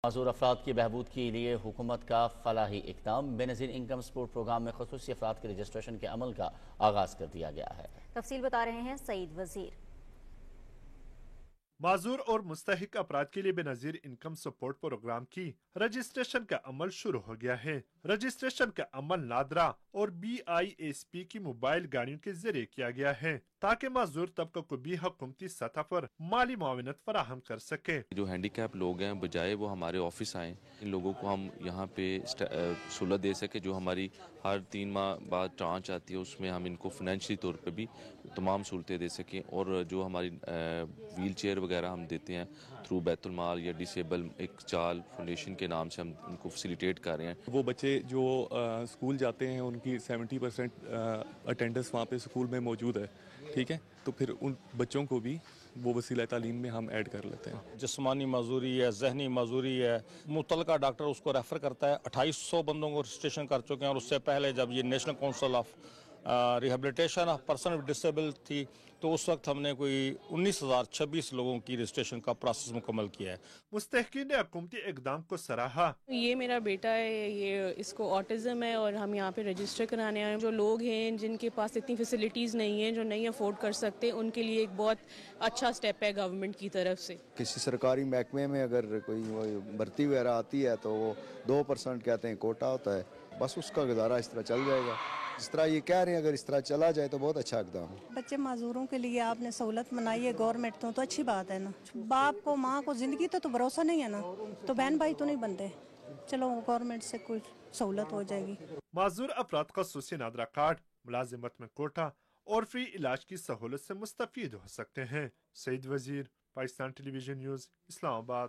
معذور افراد کی بہبود کے لیے حکومت کا فلاحی اقدام بے نظیر انکم سپورٹ پروگرام میں خصوصی افراد کے رجسٹریشن کے عمل کا آغاز کر دیا گیا ہے۔ تفصیل بتا رہے ہیں سعید وزیر۔ معذور اور مستحق افراد کے لیے بے نظیر انکم سپورٹ پروگرام کی رجسٹریشن کا عمل شروع ہو گیا ہے۔ رجسٹریشن کا عمل نادرا اور BISP کی موبائل گاڑیوں کے ذریعے کیا گیا ہے تاکہ معذور طبقہ کو بھی حکومتی سطح پر مالی معاونت فراہم کر سکے۔ جو ہینڈی کیپ لوگ ہیں بجائے وہ ہمارے آفس آئیں، ان لوگوں کو ہم یہاں پہ سہولت دے سکے۔ جو ہماری ہر 3 ماہ بعد ٹرانچ آتی ہے اس میں ہم ان کو فائنینشلی طور پہ بھی تمام سہولتیں دے سکیں، اور جو ہماری ویل چیئر وغیرہ ہم دیتے ہیں تھرو بیت المال یا ڈسیبل ایک چال فاؤنڈیشن کے نام سے ہم ان کو فیسیلیٹیٹ کر رہے ہیں۔ وہ بچے جو اسکول جاتے ہیں ان کی 70% اٹینڈنس وہاں پہ اسکول میں موجود ہے، ٹھیک ہے، تو پھر ان بچوں کو بھی وہ وسیلہ تعلیم میں ہم ایڈ کر لیتے ہیں۔ جسمانی معذوری ہے، ذہنی معذوری ہے، متعلقہ ڈاکٹر اس کو ریفر کرتا ہے۔ 2800 بندوں کو رجسٹریشن کر چکے ہیں، اور اس سے پہلے جب یہ national council of rehabilitation of person with disable تھی تو اس وقت ہم نے کوئی 19,026 لوگوں کی رجسٹریشن کا پروسیس مکمل کیا ہے۔ مستحقین نے حکومتی اقدام کو سراہا۔ یہ میرا بیٹا ہے، یہ اس کو آٹزم ہے اور ہم یہاں پہ رجسٹر کرانے آئے ہیں۔ جو لوگ ہیں جن کے پاس اتنی فیسلٹیز نہیں ہیں، جو نہیں افورڈ کر سکتے، ان کے لیے ایک بہت اچھا سٹیپ ہے گورنمنٹ کی طرف سے۔ کسی سرکاری محکمے میں اگر کوئی بھرتی وغیرہ آتی ہے تو وہ 2% کہتے ہیں کوٹا ہوتا ہے، بس اس کا گزارا اس طرح چل جائے گا۔ اس طرح یہ کہہ رہے ہیں اگر اس طرح چلا جائے تو بہت اچھا اقدام ہے۔ بچے معذوروں کے لیے آپ نے سہولت بنائی ہے گورنمنٹ تو اچھی بات ہے نا۔ باپ کو ماں کو زندگی تو بھروسہ نہیں ہے نا، تو بہن بھائی تو نہیں بنتے۔ چلو گورنمنٹ سے کوئی سہولت ہو جائے گی۔ معذور افراد خصوصی نادرا کارڈ، ملازمت میں کوٹا اور فری علاج کی سہولت سے مستفید ہو سکتے ہیں۔ سعید وزیر، پاکستان ٹیلی ویژن نیوز، اسلام آباد۔